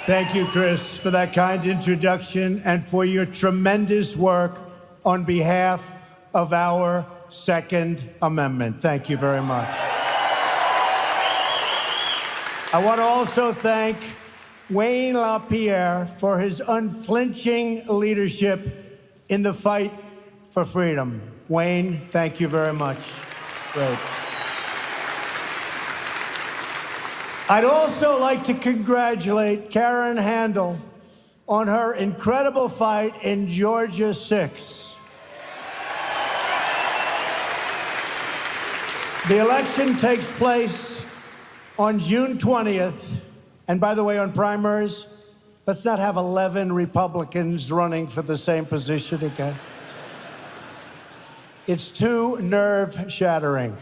Thank you, Chris, for that kind introduction and for your tremendous work on behalf of our Second Amendment. Thank you very much. I want to also thank Wayne LaPierre for his unflinching leadership in the fight for freedom. Wayne, thank you very much. Great. I'd also like to congratulate Karen Handel on her incredible fight in Georgia 6. The election takes place on June 20th. And by the way, on primaries, let's not have 11 Republicans running for the same position again. It's too nerve-shattering.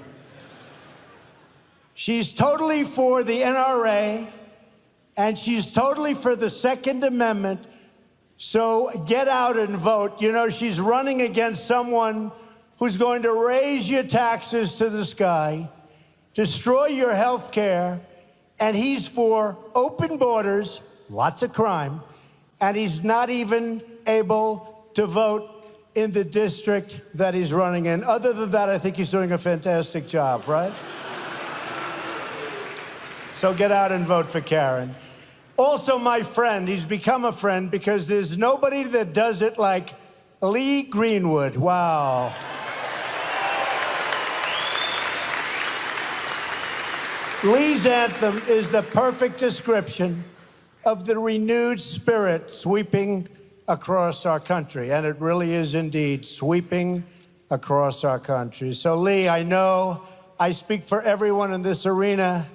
She's totally for the NRA, and she's totally for the Second Amendment, so get out and vote. You know, she's running against someone who's going to raise your taxes to the sky, destroy your health care, and he's for open borders, lots of crime, and he's not even able to vote in the district that he's running in. Other than that, I think he's doing a fantastic job, right? So get out and vote for Karen. Also, my friend, he's become a friend because there's nobody that does it like Lee Greenwood. Wow. Lee's anthem is the perfect description of the renewed spirit sweeping across our country. And it really is indeed sweeping across our country. So, Lee, I know I speak for everyone in this arena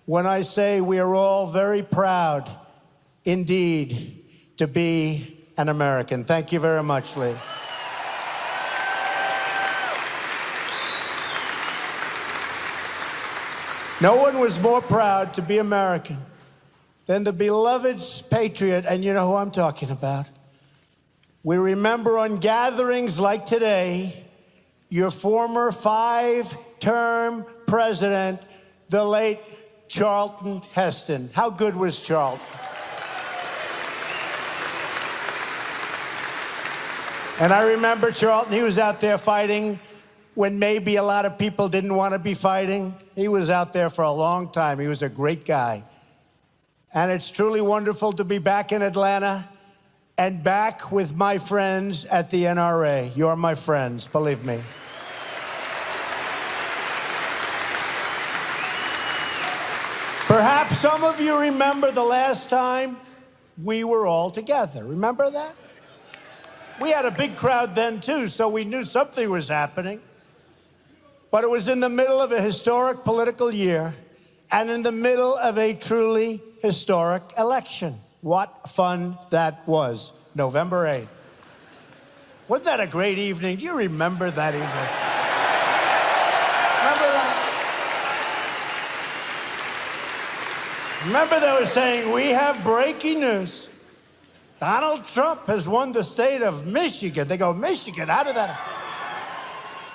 when I say we are all very proud, indeed, to be an American. Thank you very much, Lee. No one was more proud to be American than the beloved patriot, and you know who I'm talking about. We remember on gatherings like today, your former 5-term president, the late Charlton Heston. How good was Charlton? And I remember Charlton, he was out there fighting when maybe a lot of people didn't want to be fighting. He was out there for a long time. He was a great guy. And it's truly wonderful to be back in Atlanta and back with my friends at the NRA. You're my friends, believe me. Perhaps some of you remember the last time we were all together. Remember that? We had a big crowd then, too, so we knew something was happening. But it was in the middle of a historic political year and in the middle of a truly historic election. What fun that was, November 8th. Wasn't that a great evening? Do you remember that evening? Remember that? Remember they were saying, we have breaking news. Donald Trump has won the state of Michigan. They go, Michigan, how did that happen?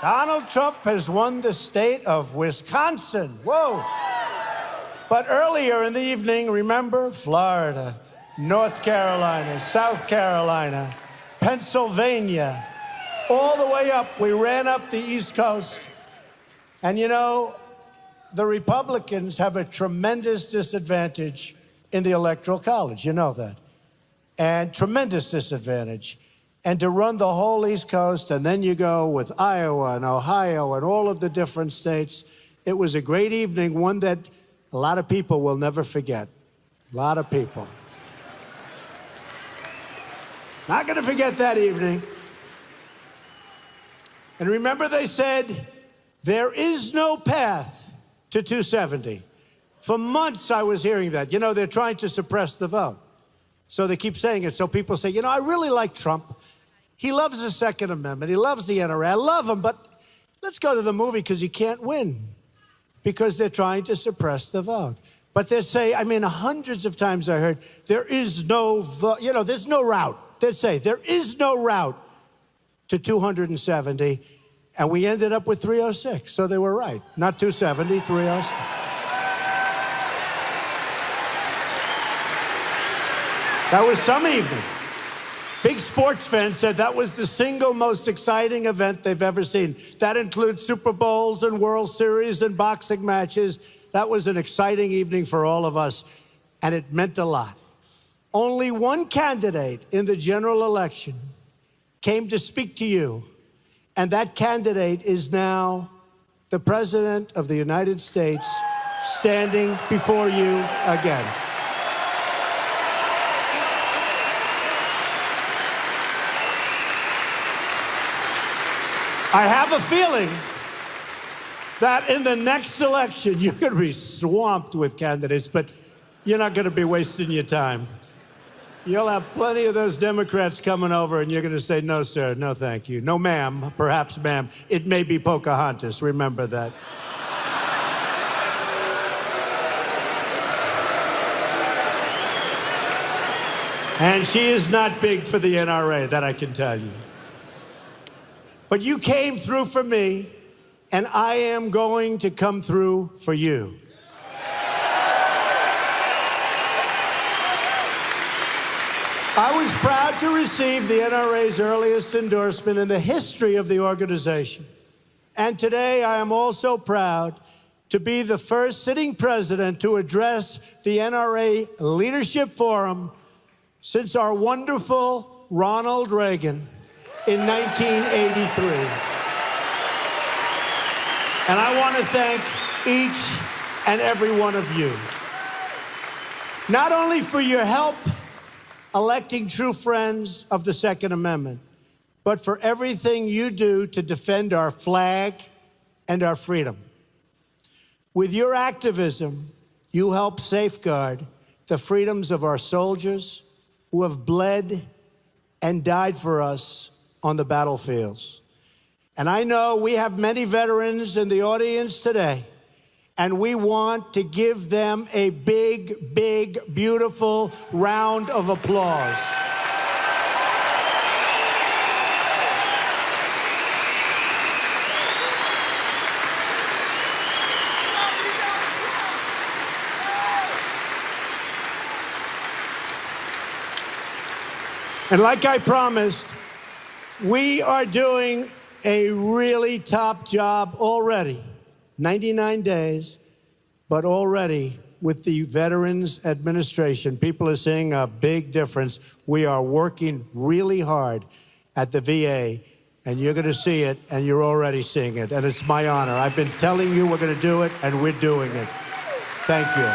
Donald Trump has won the state of Wisconsin. Whoa. But earlier in the evening, remember, Florida, North Carolina, South Carolina, Pennsylvania, all the way up. We ran up the East Coast. And you know, the Republicans have a tremendous disadvantage in the Electoral College. You know that. And tremendous disadvantage. And to run the whole East Coast, and then you go with Iowa and Ohio and all of the different states. It was a great evening, one that a lot of people will never forget. A lot of people. Not going to forget that evening. And remember they said, there is no path to 270. For months I was hearing that. You know, they're trying to suppress the vote. So they keep saying it. So people say, you know, I really like Trump. He loves the Second Amendment. He loves the NRA. I love him, but let's go to the movie because he can't win because they're trying to suppress the vote. But they'd say, I mean, hundreds of times I heard, there is no vote. You know, there's no route. They'd say, there is no route to 270. And we ended up with 306. So they were right. Not 270, 306. That was some evening. Big sports fans said that was the single most exciting event they've ever seen. That includes Super Bowls and World Series and boxing matches. That was an exciting evening for all of us, and it meant a lot. Only one candidate in the general election came to speak to you, and that candidate is now the President of the United States standing before you again. I have a feeling that in the next election, you're going to be swamped with candidates, but you're not going to be wasting your time. You'll have plenty of those Democrats coming over, and you're going to say, no, sir, no, thank you. No, ma'am, perhaps, ma'am. It may be Pocahontas. Remember that. And she is not big for the NRA, that I can tell you. But you came through for me, and I am going to come through for you. I was proud to receive the NRA's earliest endorsement in the history of the organization. And today I am also proud to be the first sitting president to address the NRA Leadership Forum since our wonderful Ronald Reagan in 1983. And I want to thank each and every one of you, not only for your help electing true friends of the Second Amendment, but for everything you do to defend our flag and our freedom. With your activism, you help safeguard the freedoms of our soldiers who have bled and died for us on the battlefields. And I know we have many veterans in the audience today, and we want to give them a big, big, beautiful round of applause. And like I promised, we are doing a really top job already. 99 days, but already with the Veterans Administration, people are seeing a big difference. We are working really hard at the VA, and you're going to see it, and you're already seeing it, and it's my honor. I've been telling you we're going to do it, and we're doing it. Thank you.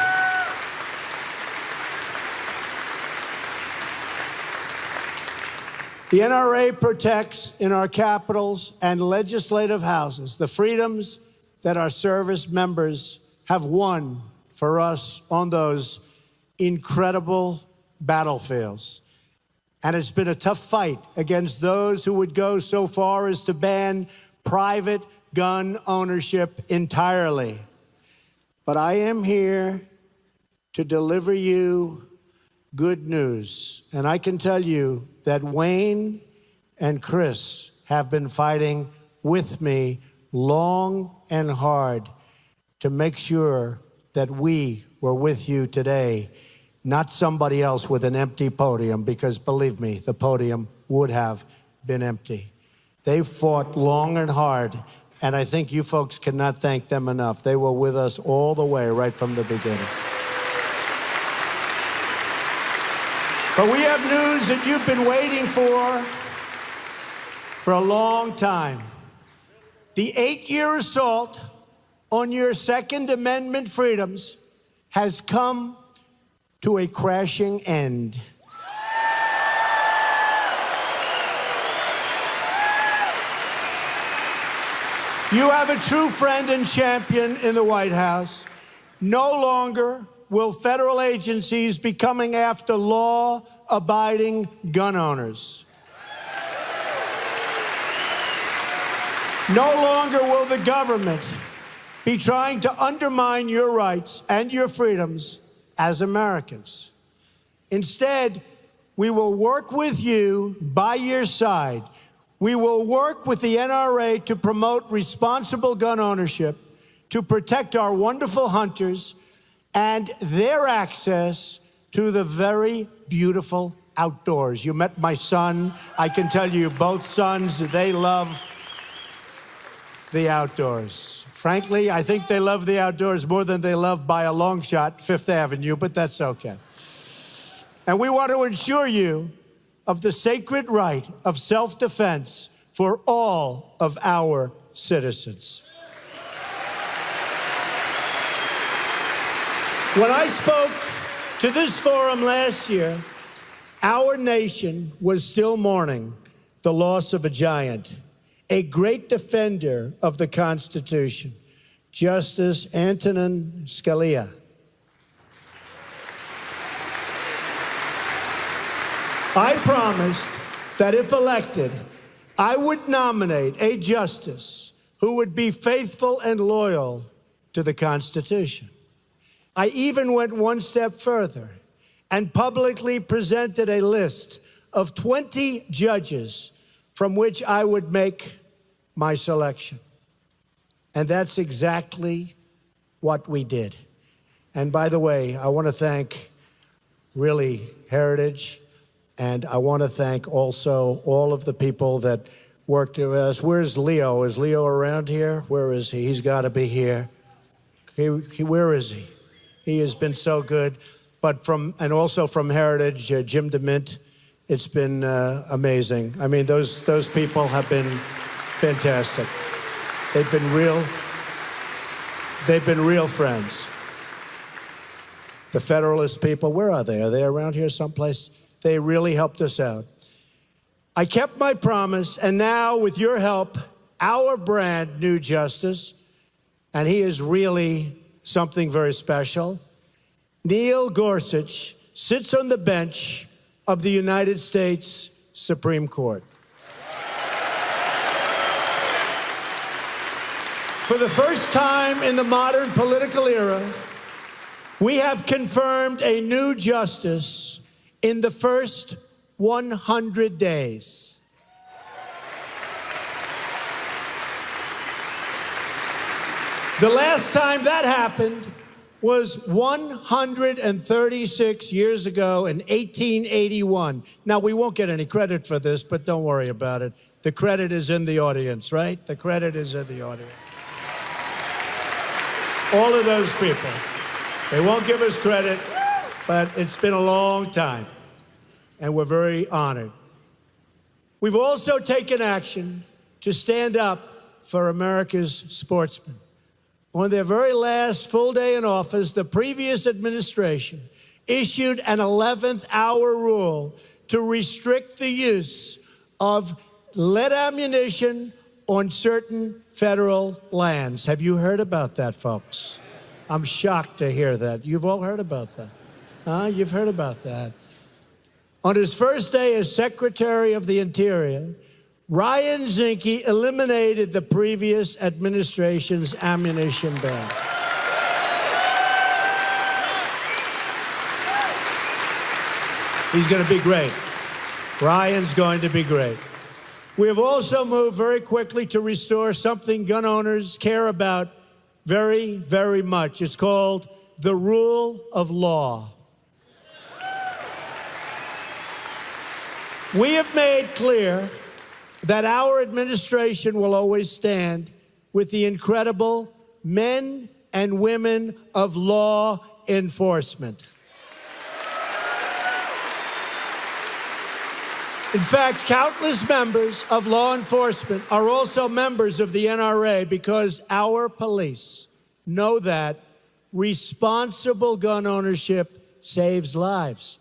The NRA protects in our capitals and legislative houses the freedoms that our service members have won for us on those incredible battlefields. And it's been a tough fight against those who would go so far as to ban private gun ownership entirely. But I am here to deliver you good news. And I can tell you that Wayne and Chris have been fighting with me long and hard to make sure that we were with you today, not somebody else with an empty podium, because believe me, the podium would have been empty. They fought long and hard, and I think you folks cannot thank them enough. They were with us all the way, right from the beginning. But we have news that you've been waiting for a long time. The 8-year assault on your Second Amendment freedoms has come to a crashing end. You have a true friend and champion in the White House. No longer will federal agencies be coming after law-abiding gun owners. No longer will the government be trying to undermine your rights and your freedoms as Americans. Instead, we will work with you by your side. We will work with the NRA to promote responsible gun ownership, to protect our wonderful hunters and their access to the very beautiful outdoors. You met my son. I can tell you, both sons, they love the outdoors. Frankly, I think they love the outdoors more than they love, by a long shot, Fifth Avenue, but that's okay. And we want to assure you of the sacred right of self-defense for all of our citizens. When I spoke to this forum last year, our nation was still mourning the loss of a giant, a great defender of the Constitution, Justice Antonin Scalia. I promised that if elected, I would nominate a justice who would be faithful and loyal to the Constitution. I even went one step further and publicly presented a list of 20 judges from which I would make my selection. And that's exactly what we did. And by the way, I want to thank really Heritage, and I want to thank also all of the people that worked with us. Where's Leo? Is Leo around here? Where is he? He's got to be here. Where is he? He has been so good. But and also from Heritage, Jim DeMint, it's been amazing. I mean, those people have been fantastic. They've been real friends. The Federalist people, where are they? Are they around here someplace? They really helped us out. I kept my promise, and now, with your help, our brand new justice, and he is really something very special, Neil Gorsuch, sits on the bench of the United States Supreme Court. For the first time in the modern political era, we have confirmed a new justice in the first 100 days. The last time that happened was 136 years ago in 1881. Now, we won't get any credit for this, but don't worry about it. The credit is in the audience, right? The credit is in the audience. All of those people. They won't give us credit, but it's been a long time, and we're very honored. We've also taken action to stand up for America's sportsmen. On their very last full day in office, the previous administration issued an 11th hour rule to restrict the use of lead ammunition on certain federal lands. Have you heard about that, folks? I'm shocked to hear that. You've all heard about that. You've heard about that. On his first day as Secretary of the Interior, Ryan Zinke eliminated the previous administration's ammunition ban. He's going to be great. Ryan's going to be great. We have also moved very quickly to restore something gun owners care about very, very much. It's called the rule of law. We have made clear that our administration will always stand with the incredible men and women of law enforcement. In fact, countless members of law enforcement are also members of the NRA because our police know that responsible gun ownership saves lives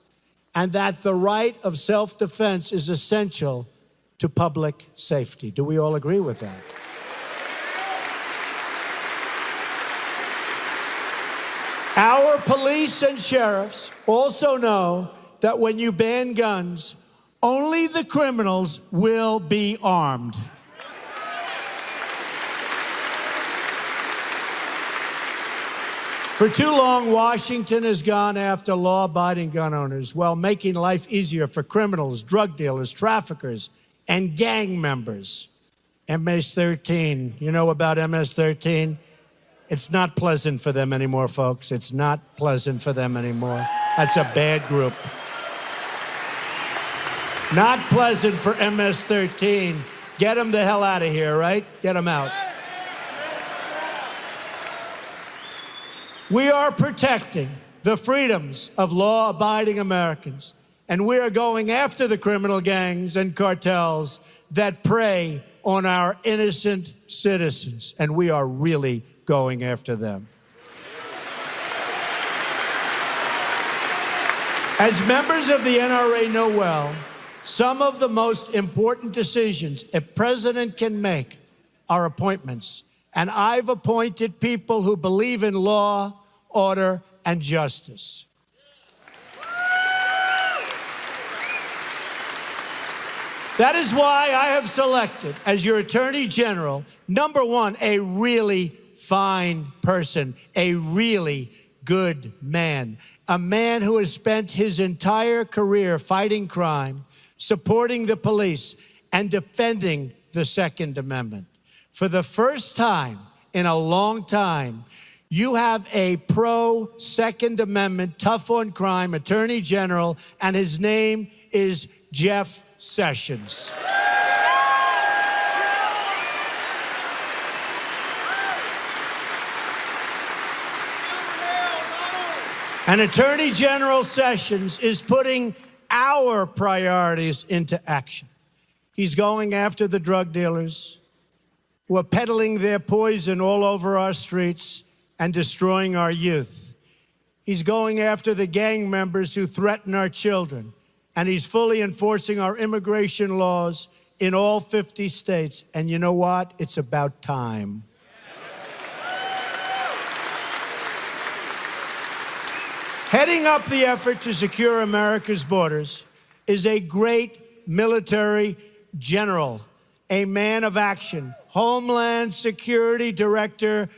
and that the right of self-defense is essential to public safety. Do we all agree with that? Our police and sheriffs also know that when you ban guns, only the criminals will be armed. For too long, Washington has gone after law-abiding gun owners while making life easier for criminals, drug dealers, traffickers, and gang members. MS-13, you know about MS-13? It's not pleasant for them anymore, folks. It's not pleasant for them anymore. That's a bad group. Not pleasant for MS-13. Get them the hell out of here, right? Get them out. We are protecting the freedoms of law-abiding Americans, and we are going after the criminal gangs and cartels that prey on our innocent citizens, and we are really going after them. As members of the NRA know well, some of the most important decisions a president can make are appointments, and I've appointed people who believe in law, order, and justice. That is why I have selected as your Attorney General, number one, a really fine person, a really good man, a man who has spent his entire career fighting crime, supporting the police, and defending the Second Amendment. For the first time in a long time, you have a pro-Second Amendment, tough on crime Attorney General, and his name is Jeff Sessions. And Attorney General Sessions is putting our priorities into action. He's going after the drug dealers who are peddling their poison all over our streets and destroying our youth. He's going after the gang members who threaten our children. And he's fully enforcing our immigration laws in all 50 states. And you know what? It's about time. Heading up the effort to secure America's borders is a great military general, a man of action, Homeland Security Director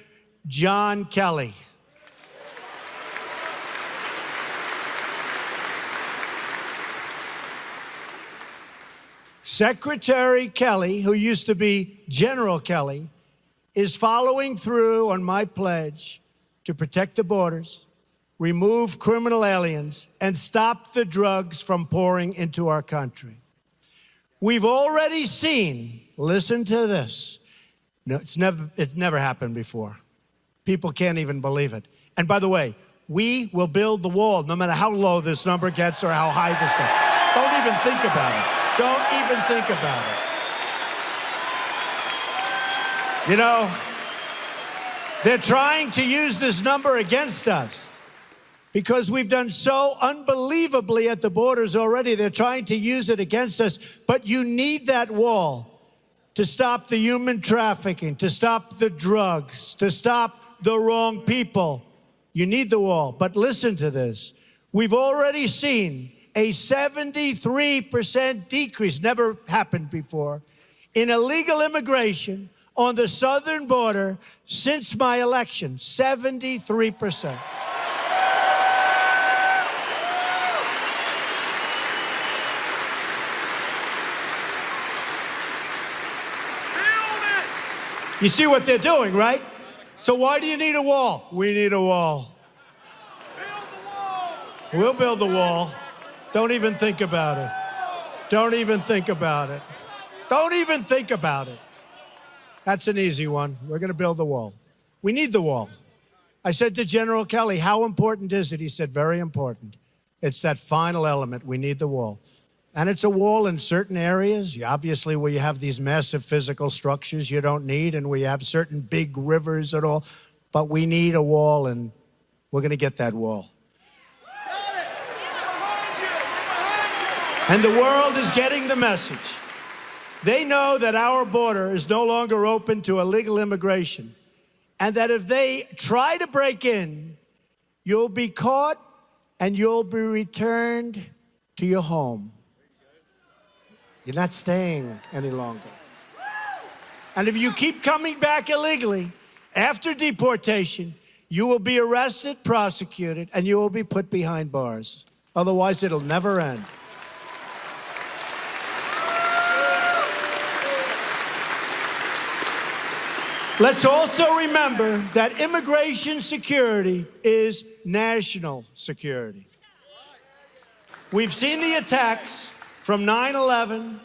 John Kelly. Secretary Kelly, who used to be General Kelly, is following through on my pledge to protect the borders, remove criminal aliens, and stop the drugs from pouring into our country. We've already seen, listen to this, no, it's never happened before. People can't even believe it. And by the way, we will build the wall no matter how low this number gets or how high this gets. Don't even think about it. Don't even think about it. You know, they're trying to use this number against us because we've done so unbelievably at the borders already. They're trying to use it against us. But you need that wall to stop the human trafficking, to stop the drugs, to stop the wrong people. You need the wall. But listen to this. We've already seen a 73% decrease, never happened before, in illegal immigration on the southern border since my election. 73%. You see what they're doing, right? So why do you need a wall? We need a wall. Build the wall. We'll build the wall. Don't even think about it. Don't even think about it. Don't even think about it. That's an easy one. We're going to build the wall. We need the wall. I said to General Kelly, how important is it? He said, very important. It's that final element. We need the wall. And it's a wall in certain areas. Obviously, where you have these massive physical structures you don't need, and we have certain big rivers and all. But we need a wall, and we're going to get that wall. And the world is getting the message. They know that our border is no longer open to illegal immigration, and that if they try to break in, you'll be caught and you'll be returned to your home. You're not staying any longer. And if you keep coming back illegally after deportation, you will be arrested, prosecuted, and you will be put behind bars. Otherwise, it'll never end. Let's also remember that immigration security is national security. We've seen the attacks from 9/11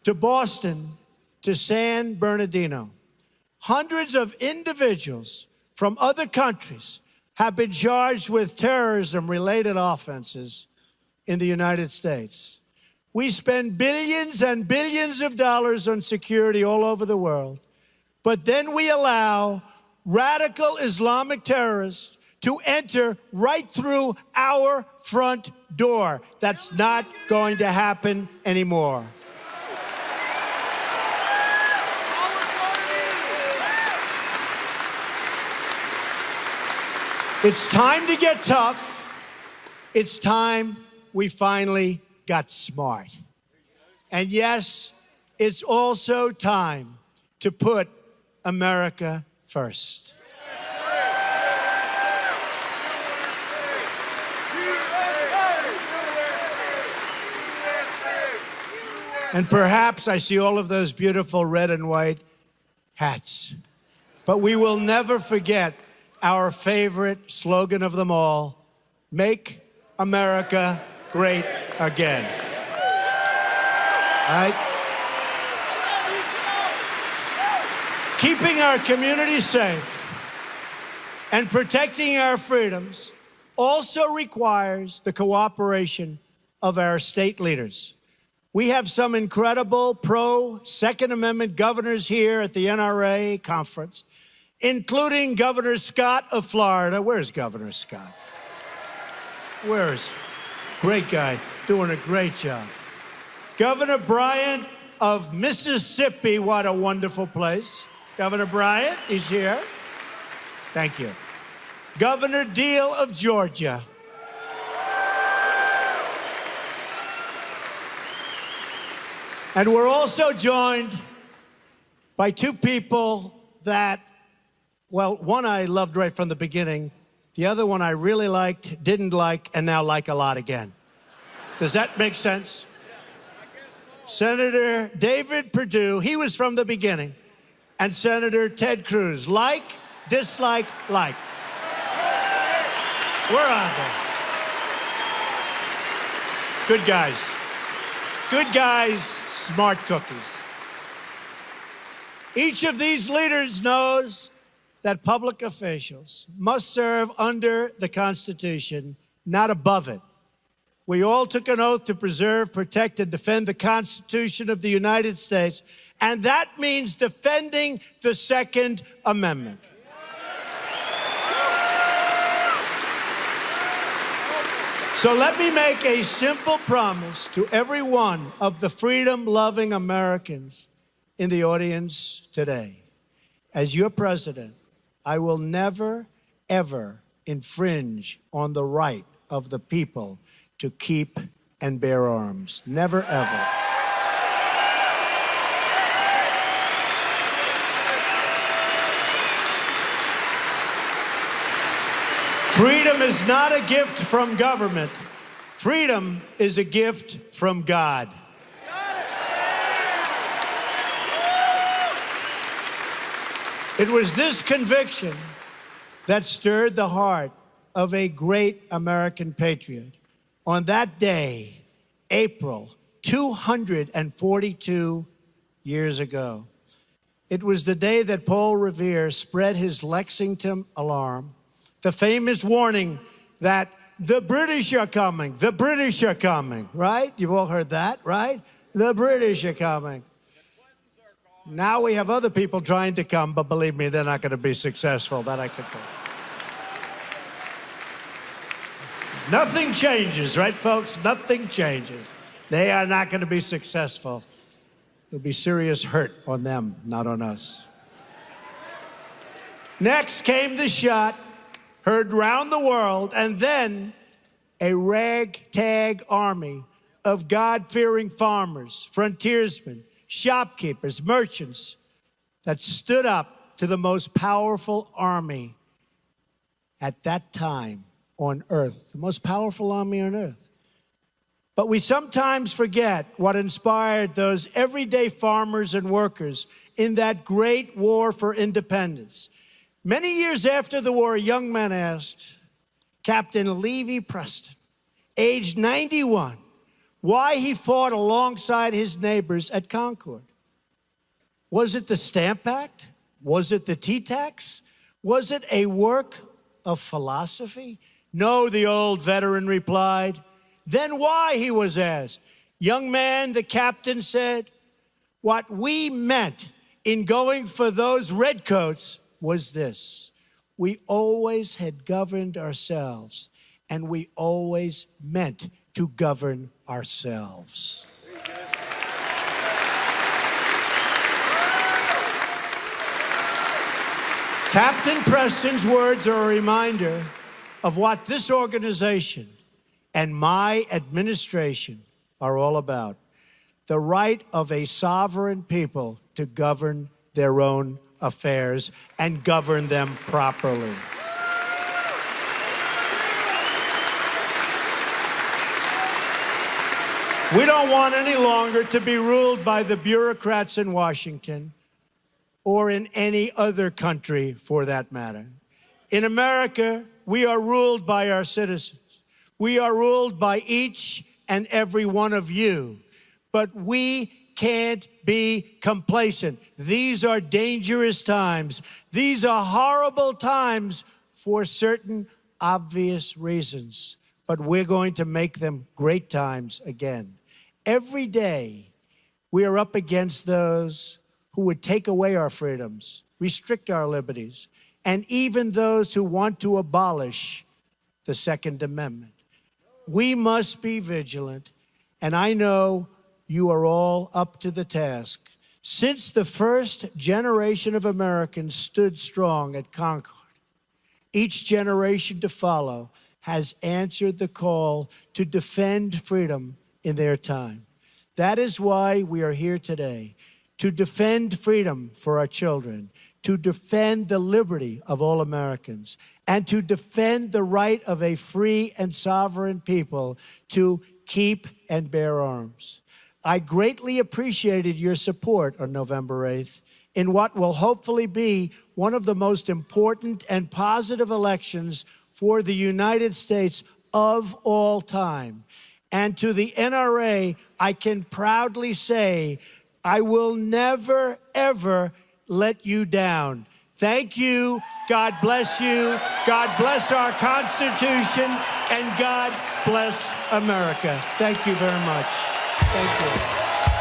to Boston to San Bernardino. Hundreds of individuals from other countries have been charged with terrorism-related offenses in the United States. We spend billions and billions of dollars on security all over the world, but then we allow radical Islamic terrorists to enter right through our front door. That's not going to happen anymore. It's time to get tough. It's time we finally got smart. And yes, it's also time to put America first. And perhaps I see all of those beautiful red and white hats. But we will never forget our favorite slogan of them all, make America great again. Right? Keeping our communities safe and protecting our freedoms also requires the cooperation of our state leaders. We have some incredible pro-Second Amendment governors here at the NRA conference, including Governor Scott of Florida. Where's Governor Scott? Great guy, doing a great job. Governor Bryant of Mississippi, what a wonderful place. Governor Bryant, he's here. Thank you. Governor Deal of Georgia. And we're also joined by two people that, well, one I loved right from the beginning. The other one I really liked, didn't like, and now like a lot again. Does that make sense? Senator David Perdue, he was from the beginning. And Senator Ted Cruz, like, dislike, like. Where are they? Good guys. Good guys, smart cookies. Each of these leaders knows that public officials must serve under the Constitution, not above it. We all took an oath to preserve, protect, and defend the Constitution of the United States, and that means defending the Second Amendment. So let me make a simple promise to every one of the freedom-loving Americans in the audience today. As your president, I will never, ever infringe on the right of the people to keep and bear arms. Never, ever. Freedom is not a gift from government. Freedom is a gift from God. It was this conviction that stirred the heart of a great American patriot. On that day, April 242 years ago, it was the day that Paul Revere spread his Lexington alarm, the famous warning that the British are coming, the British are coming, right? You've all heard that, right? The British are coming. Now we have other people trying to come, but believe me, they're not going to be successful. That I can tell. Nothing changes, right, folks? Nothing changes. They are not going to be successful. There'll be serious hurt on them, not on us. Next came the shot, heard round the world, and then a ragtag army of God-fearing farmers, frontiersmen, shopkeepers, merchants that stood up to the most powerful army at that time on earth, the most powerful army on earth. But we sometimes forget what inspired those everyday farmers and workers in that great war for independence. Many years after the war, a young man asked Captain Levy Preston, aged 91, why he fought alongside his neighbors at Concord. Was it the Stamp Act? Was it the tea tax? Was it a work of philosophy? No, the old veteran replied. Then why, he was asked. Young man, the captain said, what we meant in going for those redcoats was this. We always had governed ourselves, and we always meant to govern ourselves. Captain Preston's words are a reminder of what this organization and my administration are all about. The right of a sovereign people to govern their own affairs and govern them properly. We don't want any longer to be ruled by the bureaucrats in Washington or in any other country for that matter. In America, we are ruled by our citizens. We are ruled by each and every one of you. But we can't be complacent. These are dangerous times. These are horrible times for certain obvious reasons. But we're going to make them great times again. Every day, we are up against those who would take away our freedoms, restrict our liberties, and even those who want to abolish the Second Amendment. We must be vigilant, and I know you are all up to the task. Since the first generation of Americans stood strong at Concord, each generation to follow has answered the call to defend freedom in their time. That is why we are here today, to defend freedom for our children, to defend the liberty of all Americans, and to defend the right of a free and sovereign people to keep and bear arms. I greatly appreciated your support on November 8th in what will hopefully be one of the most important and positive elections for the United States of all time. And to the NRA, I can proudly say, I will never, ever let you down. Thank you. God bless you. God bless our Constitution. And God bless America. Thank you very much. Thank you.